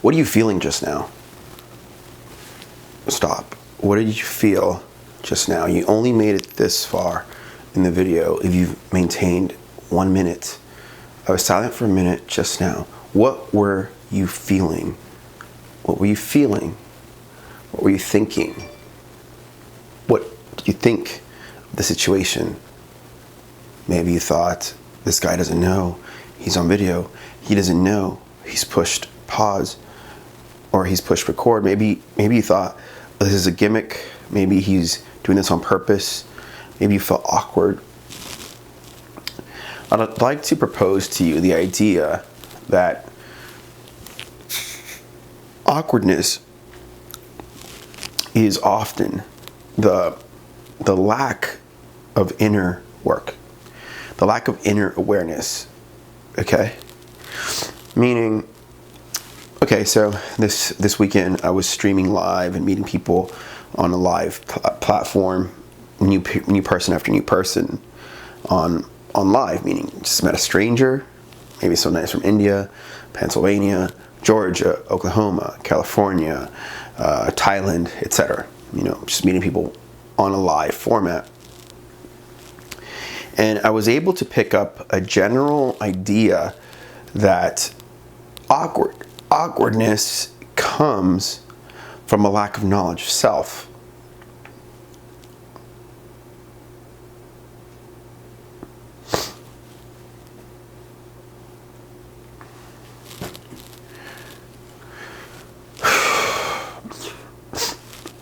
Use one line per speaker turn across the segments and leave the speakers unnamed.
What are you feeling just now? Stop. What did you feel just now? You only made it this far in the video if you've maintained 1 minute. I was silent for a minute just now. What were you feeling? What were you feeling? What were you thinking? What did you think of the situation? Maybe you thought, this guy doesn't know he's on video. He doesn't know he's pushed pause or he's pushed record. Maybe you thought, this is a gimmick. Maybe he's doing this on purpose. Maybe you felt awkward. I'd like to propose to you the idea that awkwardness is often the lack of inner work, the lack of inner awareness, okay? Meaning, okay, so this weekend I was streaming live and meeting people on a live platform, new person after new person on live, meaning just met a stranger, maybe someone from India, Pennsylvania, Georgia, Oklahoma, California, Thailand, etc. You know, just meeting people on a live format. And I was able to pick up a general idea that awkwardness comes from a lack of knowledge of self.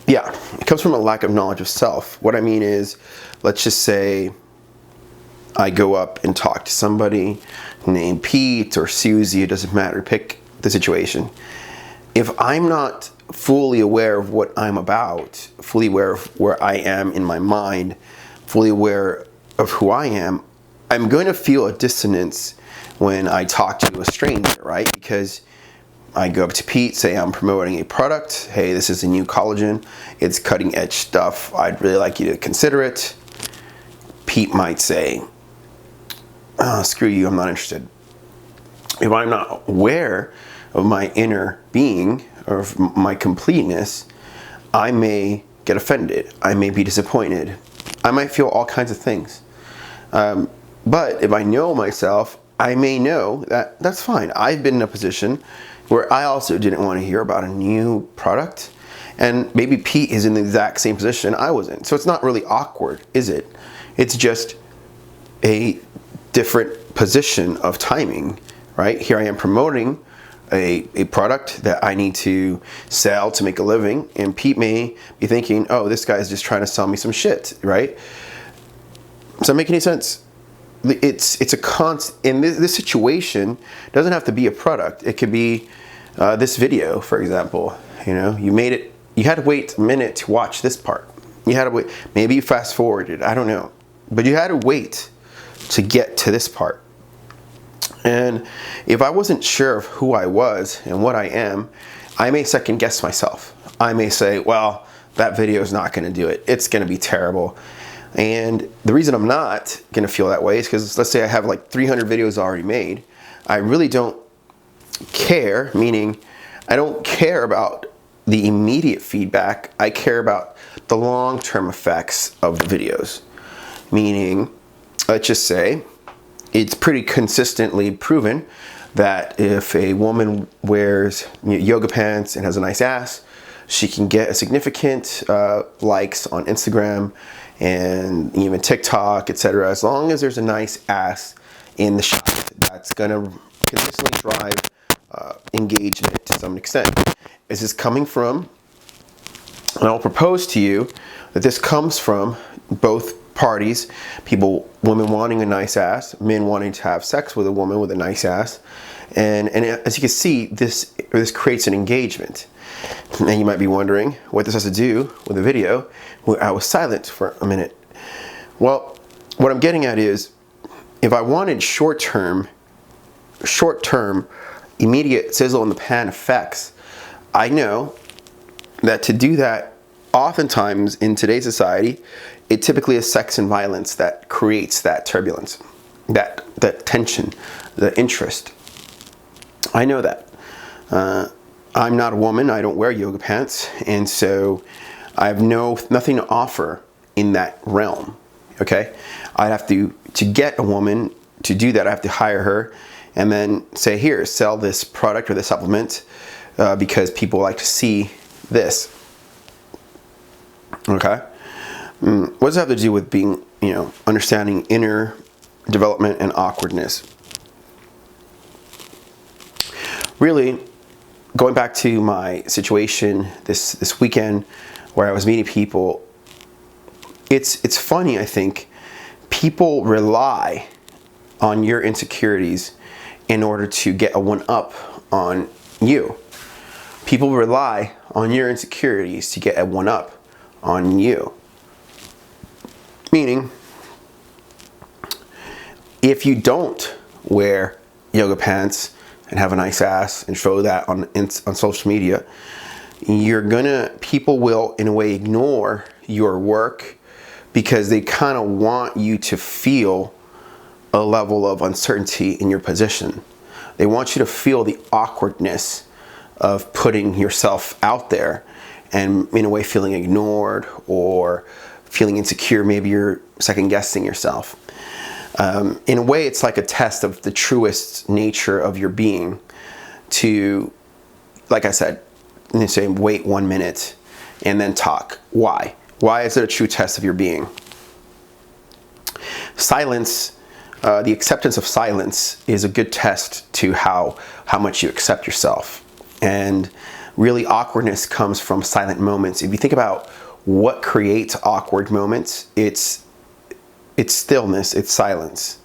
Yeah, it comes from a lack of knowledge of self. What I mean is, let's just say I go up and talk to somebody named Pete or Susie, it doesn't matter, pick the situation. If I'm not fully aware of what I'm about, fully aware of where I am in my mind, fully aware of who I am, I'm going to feel a dissonance when I talk to a stranger, right? Because I go up to Pete, say I'm promoting a product. Hey, this is a new collagen. It's cutting edge stuff. I'd really like you to consider it. Pete might say, oh, screw you, I'm not interested. If I'm not aware of my inner being or of my completeness, I may get offended. I may be disappointed. I might feel all kinds of things. But if I know myself, I may know that that's fine. I've been in a position where I also didn't want to hear about a new product, and maybe Pete is in the exact same position I was in. So it's not really awkward, is it? It's just a different position of timing, right? Here I am promoting a product that I need to sell to make a living, and Pete may be thinking, oh, this guy's just trying to sell me some shit, right? Does that make any sense? It's a constant, in this situation, doesn't have to be a product. It could be this video, for example. You know, you made it, you had to wait a minute to watch this part. You had to wait, maybe you fast forwarded, I don't know. But you had to wait to get to this part. And if I wasn't sure of who I was and what I am, I may second guess myself. I may say, well, that video is not going to do it. It's going to be terrible. And the reason I'm not going to feel that way is because, let's say I have like 300 videos already made. I really don't care, meaning I don't care about the immediate feedback. I care about the long-term effects of the videos. Meaning, let's just say, it's pretty consistently proven that if a woman wears yoga pants and has a nice ass, she can get a significant likes on Instagram and even TikTok, etc. As long as there's a nice ass in the shot, that's gonna consistently drive engagement to some extent. This is coming from, and I'll propose to you that this comes from both parties, women wanting a nice ass, men wanting to have sex with a woman with a nice ass, and as you can see, this creates an engagement. And you might be wondering what this has to do with the video where I was silent for a minute. Well, what I'm getting at is, if I wanted short-term, immediate sizzle in the pan effects, I know that to do that, oftentimes in today's society, it typically is sex and violence that creates that turbulence, that tension, the interest. I know that. I'm not a woman, I don't wear yoga pants, and so I have nothing to offer in that realm, okay? I'd have to get a woman to do that, I have to hire her and then say, here, sell this product or this supplement because people like to see this, okay? What does it have to do with being, understanding inner development and awkwardness? Really, going back to my situation this weekend where I was meeting people, it's funny, I think. People rely on your insecurities in order to get a one-up on you. People rely on your insecurities to get a one-up on you. Meaning, if you don't wear yoga pants and have a nice ass and show that on social media, people will in a way ignore your work because they kind of want you to feel a level of uncertainty in your position. They want you to feel the awkwardness of putting yourself out there and in a way feeling ignored or feeling insecure. Maybe you're second guessing yourself. In a way, it's like a test of the truest nature of your being to, like I said, say wait 1 minute and then talk. Why? Why is it a true test of your being? Silence, the acceptance of silence is a good test to how much you accept yourself. And really, awkwardness comes from silent moments. If you think about what creates awkward moments, it's stillness, it's silence.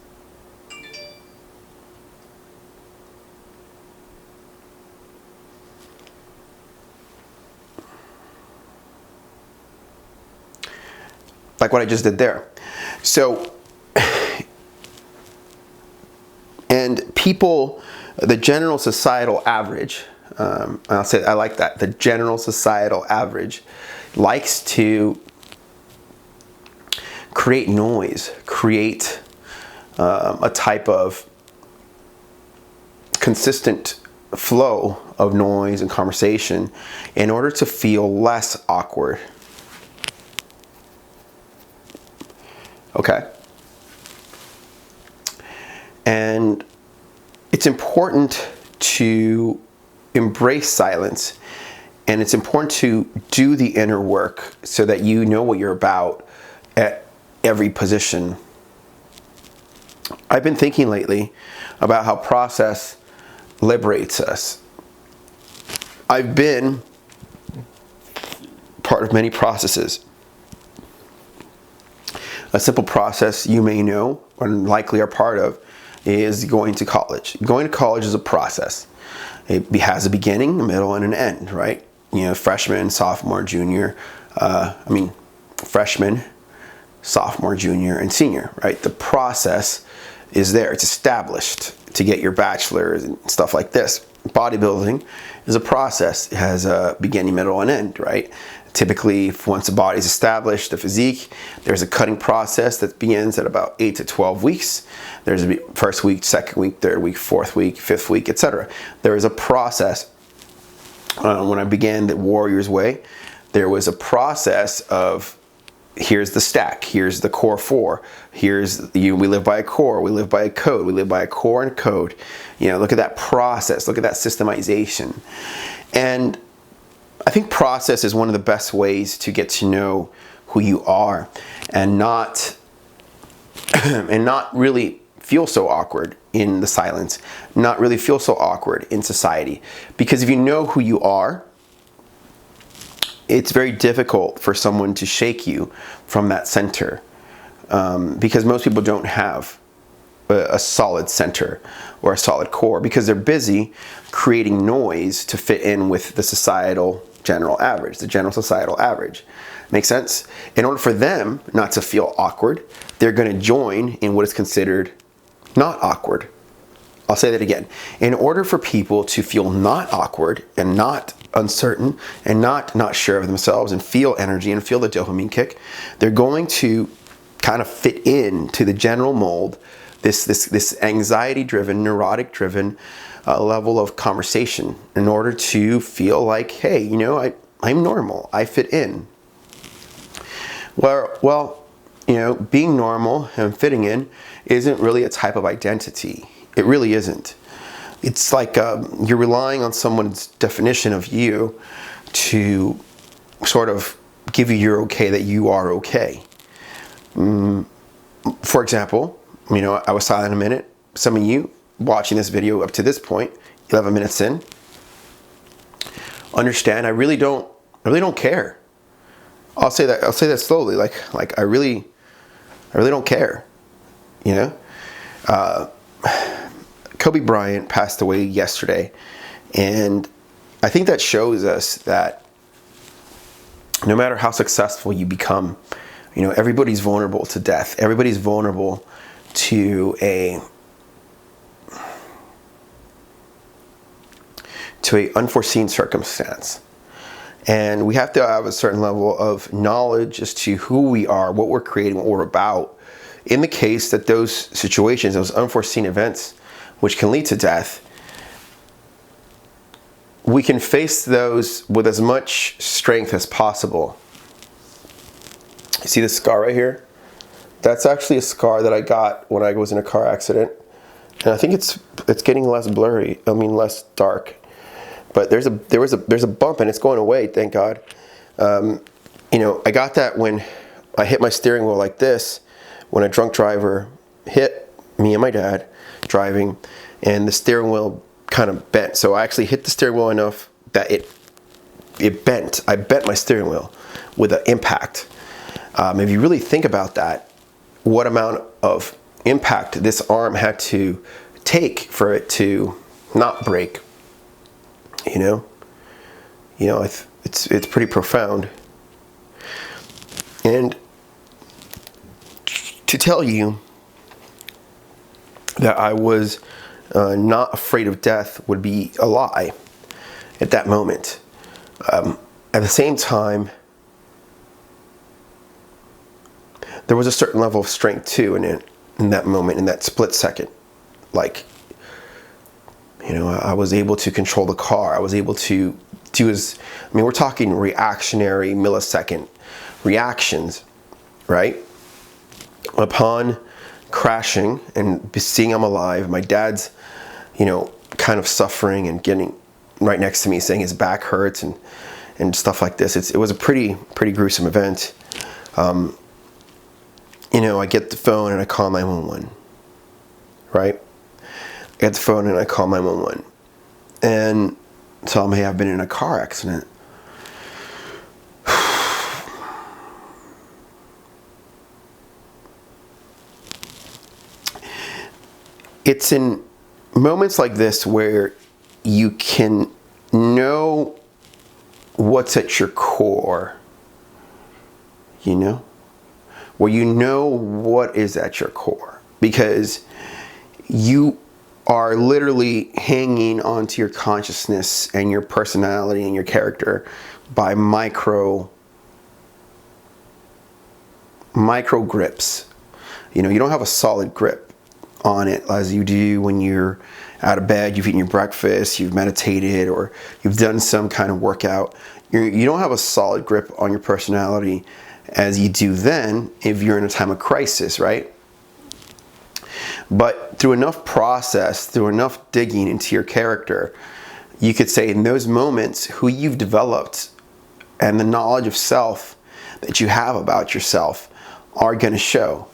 Like what I just did there. So, and people, the general societal average, I'll say I like that, the general societal average likes to create noise, create a type of consistent flow of noise and conversation in order to feel less awkward. Okay? And it's important to embrace silence, and it's important to do the inner work so that you know what you're about at every position. I've been thinking lately about how process liberates us. I've been part of many processes. A simple process you may know or likely are part of is going to college. Going to college is a process. It has a beginning, a middle, and an end, right? Freshman, sophomore, junior, freshman, sophomore, junior, and senior, right? The process is there. It's established to get your bachelor's and stuff like this. Bodybuilding is a process. It has a beginning, middle, and end, right? Typically, once the body is established, the physique, there's a cutting process that begins at about 8 to 12 weeks. There's a first week, second week, third week, fourth week, fifth week, etc. There is a process. When I began the Warrior's Way, there was a process of here's the stack, here's the core four, we live by a core, we live by a code, we live by a core and code. Look at that process, look at that systemization. And I think process is one of the best ways to get to know who you are and not really feel so awkward in the silence, not really feel so awkward in society. Because if you know who you are, it's very difficult for someone to shake you from that center, because most people don't have a solid center or a solid core because they're busy creating noise to fit in with the societal general average, the general societal average. Make sense? In order for them not to feel awkward, they're going to join in what is considered not awkward. I'll say that again. In order for people to feel not awkward and not uncertain and not sure of themselves and feel energy and feel the dopamine kick, they're going to kind of fit in to the general mold, this anxiety-driven, neurotic-driven, level of conversation in order to feel like, hey, I'm normal, I fit in. Well, being normal and fitting in isn't really a type of identity. It really isn't. It's like you're relying on someone's definition of you to sort of give you your okay that you are okay. For example, I was silent a minute. Some of you watching this video up to this point, 11 minutes in, understand I really don't care. I'll say that slowly, like I really don't care. Kobe Bryant passed away yesterday, and I think that shows us that no matter how successful you become, everybody's vulnerable to death. Everybody's vulnerable to a unforeseen circumstance. And we have to have a certain level of knowledge as to who we are, what we're creating, what we're about. In the case that those situations, those unforeseen events, which can lead to death, we can face those with as much strength as possible. You see this scar right here? That's actually a scar that I got when I was in a car accident. And I think it's getting less blurry, less dark. But there's a bump and it's going away, thank God. I got that when I hit my steering wheel like this, when a drunk driver hit me and my dad driving, and the steering wheel kind of bent. So I actually hit the steering wheel enough that it bent. I bent my steering wheel with an impact. If you really think about that, what amount of impact this arm had to take for it to not break, it's pretty profound. And to tell you that I was not afraid of death would be a lie at that moment. At the same time, there was a certain level of strength too in that moment, in that split second. Like, I was able to control the car. I was able to do we're talking reactionary millisecond reactions, right? Upon crashing and seeing I'm alive, my dad's, kind of suffering and getting right next to me saying his back hurts and stuff like this. It was a pretty gruesome event. I get the phone and I call 911, right? I get the phone and I call 911 and tell them, hey, I've been in a car accident. It's in moments like this where you can know what's at your core, where you know what is at your core, because you are literally hanging onto your consciousness and your personality and your character by micro grips. You don't have a solid grip on it as you do when you're out of bed, you've eaten your breakfast, you've meditated, or you've done some kind of workout. You don't have a solid grip on your personality as you do then if you're in a time of crisis, right? But through enough process, through enough digging into your character, you could say in those moments who you've developed and the knowledge of self that you have about yourself are going to show.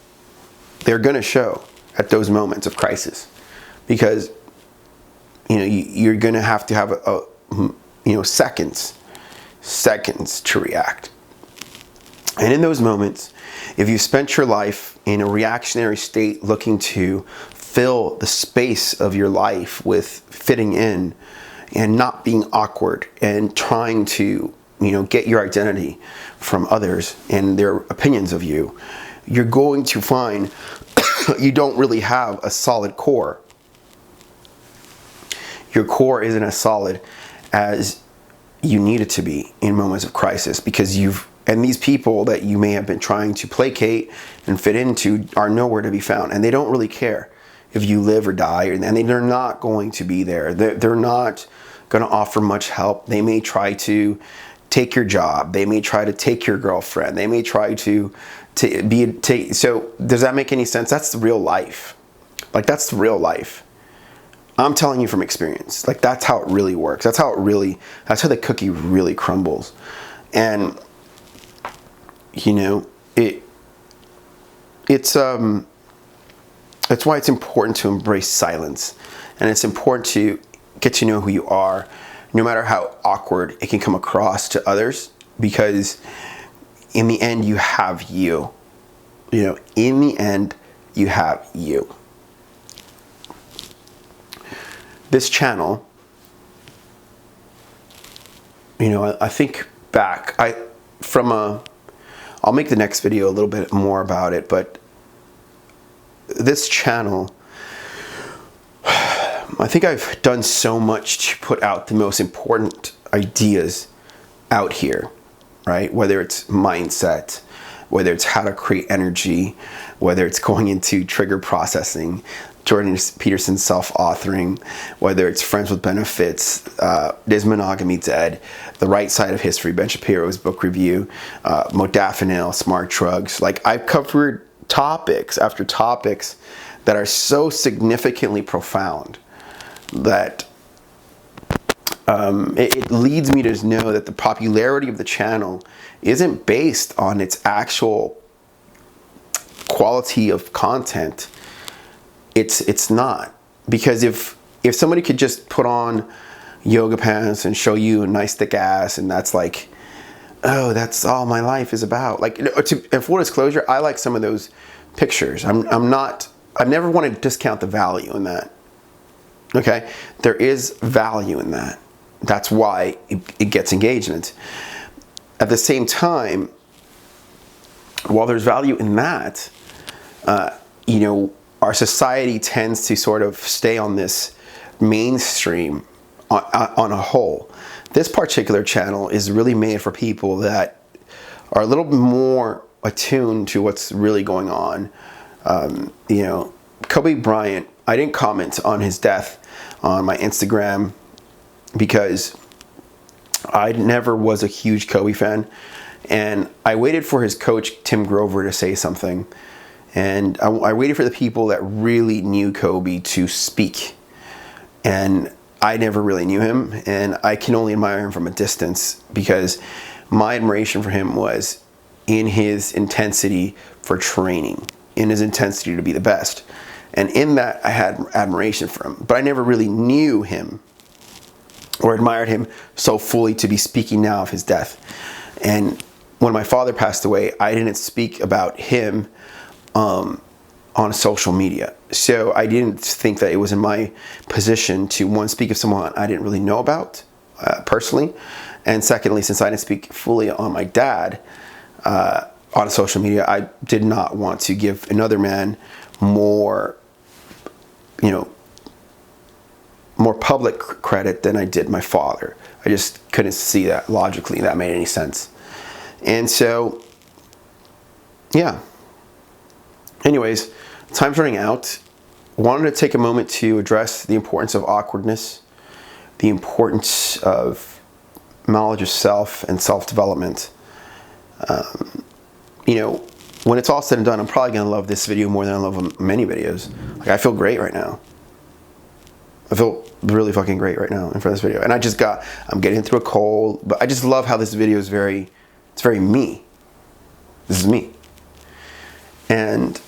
They're going to show at those moments of crisis, because you're going to have seconds to react. And in those moments, if you spent your life in a reactionary state looking to fill the space of your life with fitting in and not being awkward and trying to, get your identity from others and their opinions of you, you're going to find you don't really have a solid core. Your core isn't as solid as you need it to be in moments of crisis, because and these people that you may have been trying to placate and fit into are nowhere to be found, and they don't really care if you live or die, and they're not going to be there. They're not going to offer much help. They may try to take your job. They may try to take your girlfriend. They may try to be. So does that make any sense? That's the real life. Like, that's the real life. I'm telling you from experience. Like, that's how it really works. That's how the cookie really crumbles. And you know, it's why it's important to embrace silence, and it's important to get to know who you are, no matter how awkward it can come across to others, because in the end, you have you. You know, in the end, you have you. This channel, you know, I think back, I'll make the next video a little bit more about it, but this channel, I think I've done so much to put out the most important ideas out here, right? Whether it's mindset, whether it's how to create energy, whether it's going into trigger processing, Jordan Peterson's self-authoring, whether it's Friends with Benefits, Is Monogamy Dead, The Right Side of History, Ben Shapiro's book review, modafinil, smart drugs. Like, I've covered topics after topics that are so significantly profound that it leads me to know that the popularity of the channel isn't based on its actual quality of content. It's not. Because if somebody could just put on yoga pants and show you a nice thick ass, and that's like, oh, that's all my life is about. Like, in full disclosure, I like some of those pictures. I've never wanted to discount the value in that. Okay? There is value in that. That's why it gets engagement. At the same time, while there's value in that, you know, our society tends to sort of stay on this mainstream on a whole. This particular channel is really made for people that are a little more attuned to what's really going on. You know, Kobe Bryant, I didn't comment on his death on my Instagram because I never was a huge Kobe fan. And I waited for his coach, Tim Grover, to say something. And I waited for the people that really knew Kobe to speak. And I never really knew him. And I can only admire him from a distance, because my admiration for him was in his intensity for training, in his intensity to be the best. And in that, I had admiration for him. But I never really knew him or admired him so fully to be speaking now of his death. And when my father passed away, I didn't speak about him on social media. So I didn't think that it was in my position to, one, speak of someone I didn't really know about personally. And secondly, since I didn't speak fully on my dad on social media, I did not want to give another man more, you know, more public credit than I did my father. I just couldn't see that logically that made any sense. And so, yeah. Anyways, time's running out. Wanted to take a moment to address the importance of awkwardness, the importance of knowledge of self and self-development. You know, when it's all said and done, I'm probably going to love this video more than I love many videos. Like, I feel great right now. I feel really fucking great right now in front of this video. And I'm getting through a cold, but I just love how this video is it's very me. This is me. And,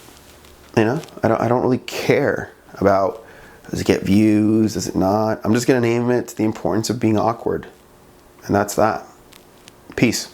you know, I don't really care about, does it get views, does it not? I'm just going to name it The Importance of Being Awkward. And that's that. Peace.